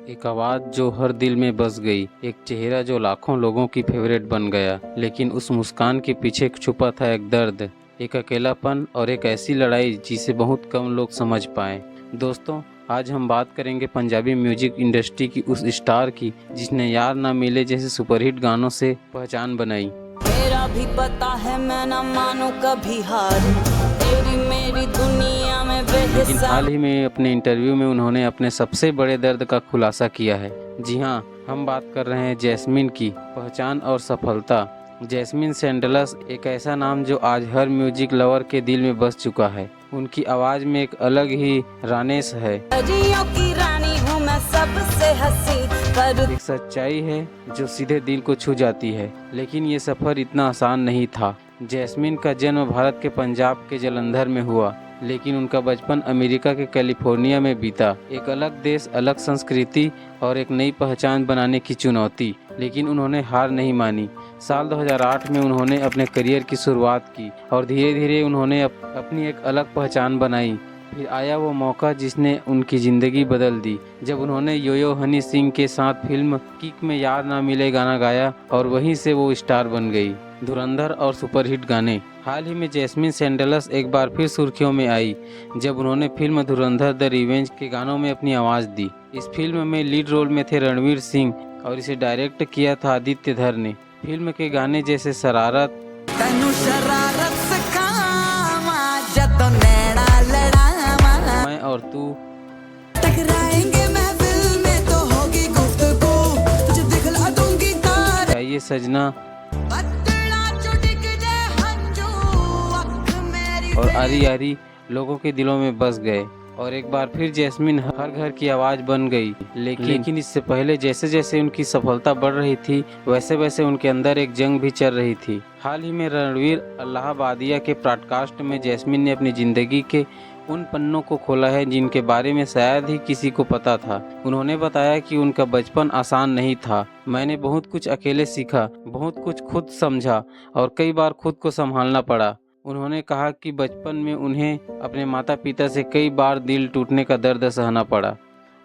एक आवाज़ जो हर दिल में बस गई, एक चेहरा जो लाखों लोगों की फेवरेट बन गया, लेकिन उस मुस्कान के पीछे छुपा था एक दर्द, एक अकेलापन और एक ऐसी लड़ाई जिसे बहुत कम लोग समझ पाए। दोस्तों, आज हम बात करेंगे पंजाबी म्यूजिक इंडस्ट्री की उस स्टार की जिसने यार ना मिले जैसे सुपरहिट गानों से पहचान बनाई। मेरा भी पता है मैं न मानू कभी हार, तेरी मेरी दुनिया में लेकिन हाल ही में अपने इंटरव्यू में उन्होंने अपने सबसे बड़े दर्द का खुलासा किया है। जी हाँ, हम बात कर रहे हैं जैस्मिन की पहचान और सफलता। जैस्मिन सैंडलस एक ऐसा नाम जो आज हर म्यूजिक लवर के दिल में बस चुका है। उनकी आवाज में एक अलग ही रानेस है, की रानी हूँ मैं सबसे हंसी पर एक सच्चाई है जो सीधे दिल को छू जाती है। लेकिन ये सफर इतना आसान नहीं था। जैस्मिन का जन्म भारत के पंजाब के जालंधर में हुआ, लेकिन उनका बचपन अमेरिका के कैलिफोर्निया में बीता। एक अलग देश, अलग संस्कृति और एक नई पहचान बनाने की चुनौती, लेकिन उन्होंने हार नहीं मानी। साल 2008 में उन्होंने अपने करियर की शुरुआत की और धीरे धीरे उन्होंने अपनी एक अलग पहचान बनाई। फिर आया वो मौका जिसने उनकी ज़िंदगी बदल दी, जब उन्होंने योयो हनी सिंह के साथ फिल्म किक में यार ना मिले गाना गाया और वहीं से वो स्टार बन गई। धुरंधर और सुपरहिट गाने। हाल ही में जैस्मिन सैंडलस एक बार फिर सुर्खियों में आई जब उन्होंने फिल्म धुरंधर द रिवेंज के गानों में अपनी आवाज़ दी। इस फिल्म में लीड रोल में थे रणवीर सिंह और इसे डायरेक्ट किया था आदित्य धर ने। फिल्म के गाने जैसे शरारत मैं और तू, टकराएंगे महफिल में तो होगी गुफ्तगू, तुझे दिखला दूंगी तारे चाहिए सजना और आरी आरी लोगों के दिलों में बस गए और एक बार फिर जैस्मिन हर घर की आवाज़ बन गई। लेकिन इससे पहले जैसे जैसे उनकी सफलता बढ़ रही थी वैसे वैसे उनके अंदर एक जंग भी चल रही थी। हाल ही में रणवीर अल्लाहाबादिया के पॉडकास्ट में जैस्मिन ने अपनी ज़िंदगी के उन पन्नों को खोला है जिनके बारे में शायद ही किसी को पता था। उन्होंने बताया कि उनका बचपन आसान नहीं था। मैंने बहुत कुछ अकेले सीखा, बहुत कुछ खुद समझा और कई बार खुद को संभालना पड़ा। उन्होंने कहा कि बचपन में उन्हें अपने माता पिता से कई बार दिल टूटने का दर्द सहना पड़ा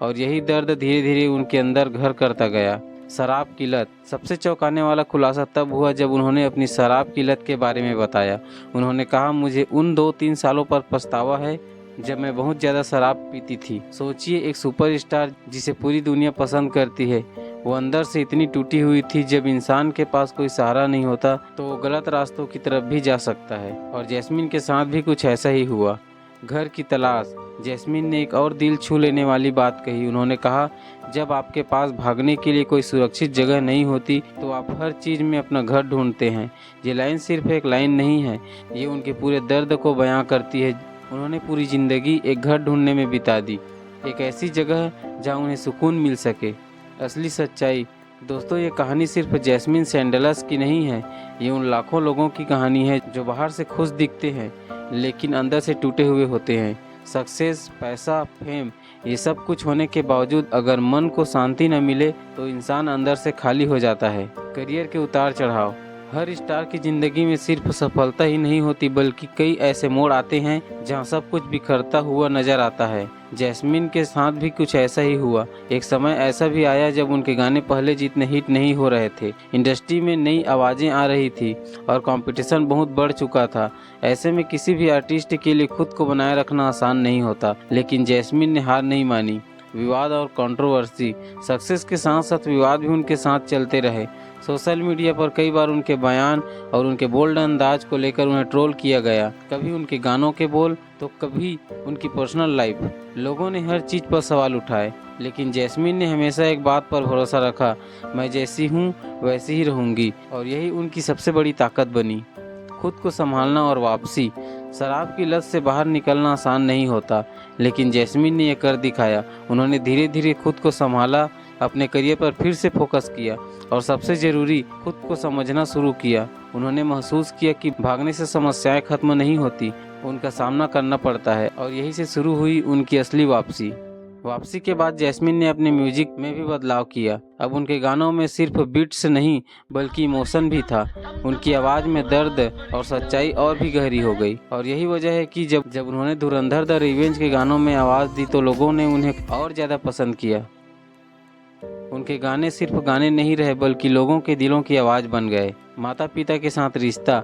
और यही दर्द धीरे धीरे उनके अंदर घर करता गया। शराब की लत। सबसे चौंकाने वाला खुलासा तब हुआ जब उन्होंने अपनी शराब की लत के बारे में बताया। उन्होंने कहा, मुझे उन 2-3 सालों पर पछतावा है जब मैं बहुत ज़्यादा शराब पीती थी। सोचिए, एक सुपरस्टार जिसे पूरी दुनिया पसंद करती है, वो अंदर से इतनी टूटी हुई थी। जब इंसान के पास कोई सहारा नहीं होता तो वो गलत रास्तों की तरफ भी जा सकता है और जैस्मिन के साथ भी कुछ ऐसा ही हुआ। घर की तलाश। जैस्मिन ने एक और दिल छू लेने वाली बात कही। उन्होंने कहा, जब आपके पास भागने के लिए कोई सुरक्षित जगह नहीं होती तो आप हर चीज़ में अपना घर ढूंढते हैं। ये लाइन सिर्फ एक लाइन नहीं है, ये उनके पूरे दर्द को बयां करती है। उन्होंने पूरी ज़िंदगी एक घर ढूंढने में बिता दी, एक ऐसी जगह जहां उन्हें सुकून मिल सके। असली सच्चाई। दोस्तों, ये कहानी सिर्फ जैस्मिन सैंडलस की नहीं है, ये उन लाखों लोगों की कहानी है जो बाहर से खुश दिखते हैं लेकिन अंदर से टूटे हुए होते हैं। सक्सेस, पैसा, फेम, ये सब कुछ होने के बावजूद अगर मन को शांति न मिले तो इंसान अंदर से खाली हो जाता है। करियर के उतार चढ़ाव। हर स्टार की ज़िंदगी में सिर्फ सफलता ही नहीं होती बल्कि कई ऐसे मोड़ आते हैं जहां सब कुछ बिखरता हुआ नजर आता है। जैस्मिन के साथ भी कुछ ऐसा ही हुआ। एक समय ऐसा भी आया जब उनके गाने पहले जितने हिट नहीं हो रहे थे, इंडस्ट्री में नई आवाज़ें आ रही थी और कंपटीशन बहुत बढ़ चुका था। ऐसे में किसी भी आर्टिस्ट के लिए खुद को बनाए रखना आसान नहीं होता, लेकिन जैस्मिन ने हार नहीं मानी। विवाद और कंट्रोवर्सी। सक्सेस के साथ साथ विवाद भी उनके साथ चलते रहे। सोशल मीडिया पर कई बार उनके बयान और उनके बोल्ड अंदाज को लेकर उन्हें ट्रोल किया गया। कभी उनके गानों के बोल तो कभी उनकी पर्सनल लाइफ। लोगों ने हर चीज़ पर सवाल उठाए, लेकिन जैस्मिन ने हमेशा एक बात पर भरोसा रखा, मैं जैसी हूँ वैसी ही रहूँगी, और यही उनकी सबसे बड़ी ताकत बनी। खुद को संभालना और वापसी। शराब की लत से बाहर निकलना आसान नहीं होता, लेकिन जैस्मिन ने यह कर दिखाया। उन्होंने धीरे धीरे खुद को संभाला, अपने करियर पर फिर से फोकस किया और सबसे ज़रूरी खुद को समझना शुरू किया। उन्होंने महसूस किया कि भागने से समस्याएं खत्म नहीं होती, उनका सामना करना पड़ता है, और यही से शुरू हुई उनकी असली वापसी। वापसी के बाद जैस्मिन ने अपने म्यूजिक में भी बदलाव किया। अब उनके गानों में सिर्फ बीट्स नहीं बल्कि इमोशन भी था। उनकी आवाज़ में दर्द और सच्चाई और भी गहरी हो गई, और यही वजह है कि जब उन्होंने धुरंधर द रिवेंज के गानों में आवाज़ दी तो लोगों ने उन्हें और ज़्यादा पसंद किया। उनके गाने सिर्फ गाने नहीं रहे बल्कि लोगों के दिलों की आवाज़ बन गए। माता पिता के साथ रिश्ता।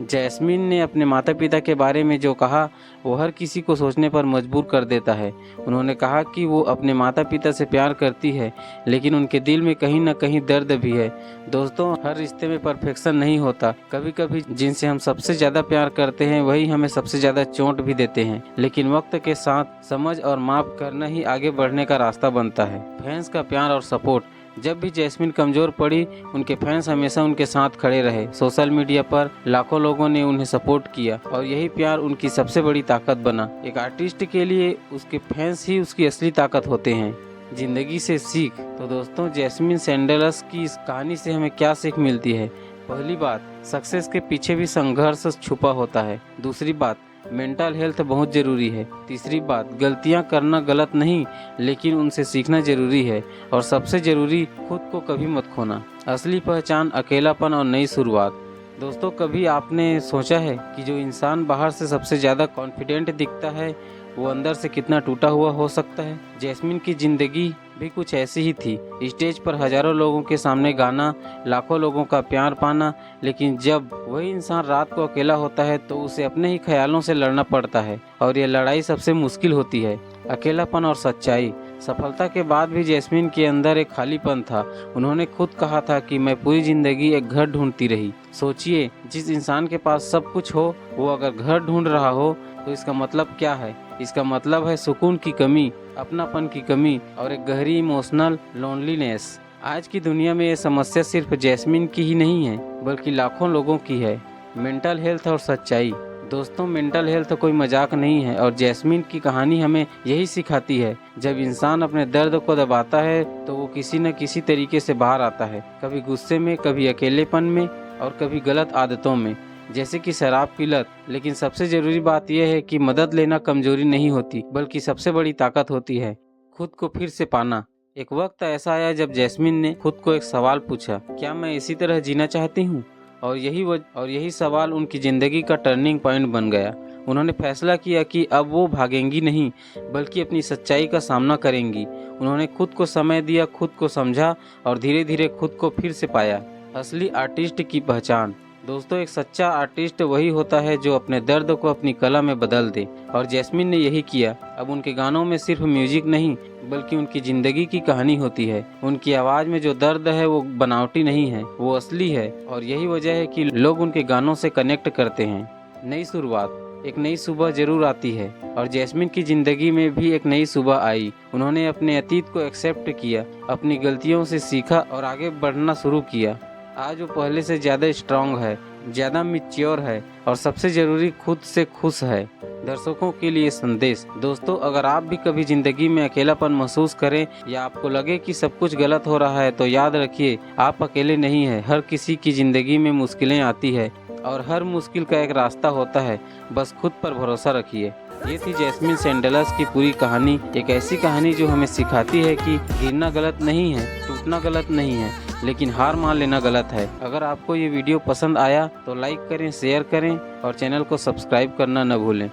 जैस्मीन ने अपने माता पिता के बारे में जो कहा वो हर किसी को सोचने पर मजबूर कर देता है। उन्होंने कहा कि वो अपने माता पिता से प्यार करती है लेकिन उनके दिल में कहीं ना कहीं दर्द भी है। दोस्तों, हर रिश्ते में परफेक्शन नहीं होता। कभी कभी जिनसे हम सबसे ज़्यादा प्यार करते हैं वही हमें सबसे ज़्यादा चोट भी देते हैं, लेकिन वक्त के साथ समझ और माफ़ करना ही आगे बढ़ने का रास्ता बनता है। फैंस का प्यार और सपोर्ट। जब भी जैस्मीन कमज़ोर पड़ी उनके फैंस हमेशा उनके साथ खड़े रहे। सोशल मीडिया पर लाखों लोगों ने उन्हें सपोर्ट किया और यही प्यार उनकी सबसे बड़ी ताकत बना। एक आर्टिस्ट के लिए उसके फैंस ही उसकी असली ताकत होते हैं। जिंदगी से सीख। तो दोस्तों, जैस्मीन सैंडलस की इस कहानी से हमें क्या सीख मिलती है? पहली बात, सक्सेस के पीछे भी संघर्ष छुपा होता है। दूसरी बात, मेंटल हेल्थ बहुत ज़रूरी है। तीसरी बात, गलतियां करना गलत नहीं लेकिन उनसे सीखना ज़रूरी है। और सबसे ज़रूरी, खुद को कभी मत खोना। असली पहचान, अकेलापन और नई शुरुआत। दोस्तों, कभी आपने सोचा है कि जो इंसान बाहर से सबसे ज़्यादा कॉन्फिडेंट दिखता है वो अंदर से कितना टूटा हुआ हो सकता है? जैस्मीन की ज़िंदगी भी कुछ ऐसी ही थी। स्टेज पर हजारों लोगों के सामने गाना, लाखों लोगों का प्यार पाना, लेकिन जब वही इंसान रात को अकेला होता है तो उसे अपने ही ख्यालों से लड़ना पड़ता है और ये लड़ाई सबसे मुश्किल होती है। अकेलापन और सच्चाई। सफलता के बाद भी जैस्मीन के अंदर एक खालीपन था। उन्होंने खुद कहा था कि मैं पूरी जिंदगी एक घर ढूंढती रही। सोचिए, जिस इंसान के पास सब कुछ हो वो अगर घर ढूंढ रहा हो तो इसका मतलब क्या है? इसका मतलब है सुकून की कमी, अपनापन की कमी और एक गहरी इमोशनल लोनलीनेस। आज की दुनिया में ये समस्या सिर्फ जैस्मीन की ही नहीं है बल्कि लाखों लोगों की है। मेंटल हेल्थ और सच्चाई। दोस्तों, मेंटल हेल्थ कोई मजाक नहीं है और जैस्मीन की कहानी हमें यही सिखाती है। जब इंसान अपने दर्द को दबाता है तो वो किसी न किसी तरीके से बाहर आता है, कभी गुस्से में, कभी अकेलेपन में और कभी गलत आदतों में, जैसे कि शराब की लत। लेकिन सबसे जरूरी बात यह है कि मदद लेना कमजोरी नहीं होती बल्कि सबसे बड़ी ताकत होती है। खुद को फिर से पाना। एक वक्त ऐसा आया जब जैस्मीन ने खुद को एक सवाल पूछा, क्या मैं इसी तरह जीना चाहती हूँ? और यही सवाल उनकी जिंदगी का टर्निंग पॉइंट बन गया। उन्होंने फैसला किया कि अब वो भागेंगी नहीं बल्कि अपनी सच्चाई का सामना करेंगी। उन्होंने खुद को समय दिया, खुद को समझा और धीरे धीरे खुद को फिर से पाया। असली आर्टिस्ट की पहचान। दोस्तों, एक सच्चा आर्टिस्ट वही होता है जो अपने दर्द को अपनी कला में बदल दे और जैस्मीन ने यही किया। अब उनके गानों में सिर्फ म्यूजिक नहीं बल्कि उनकी जिंदगी की कहानी होती है। उनकी आवाज़ में जो दर्द है वो बनावटी नहीं है, वो असली है और यही वजह है कि लोग उनके गानों से कनेक्ट करते हैं। नई शुरुआत। एक नई सुबह जरूर आती है और जैस्मीन की जिंदगी में भी एक नई सुबह आई। उन्होंने अपने अतीत को एक्सेप्ट किया, अपनी गलतियों से सीखा और आगे बढ़ना शुरू किया। आज वो पहले से ज़्यादा स्ट्रांग है, ज़्यादा मैच्योर है और सबसे ज़रूरी खुद से खुश है। दर्शकों के लिए संदेश। दोस्तों, अगर आप भी कभी ज़िंदगी में अकेलापन महसूस करें या आपको लगे कि सब कुछ गलत हो रहा है तो याद रखिए, आप अकेले नहीं हैं। हर किसी की ज़िंदगी में मुश्किलें आती है और हर मुश्किल का एक रास्ता होता है। बस खुद पर भरोसा रखिए। ये थी जैस्मीन सैंडलस की पूरी कहानी। एक ऐसी कहानी जो हमें सिखाती है कि गिरना गलत नहीं है, टूटना गलत नहीं है, लेकिन हार मान लेना गलत है। अगर आपको ये वीडियो पसंद आया तो लाइक करें, शेयर करें और चैनल को सब्सक्राइब करना न भूलें।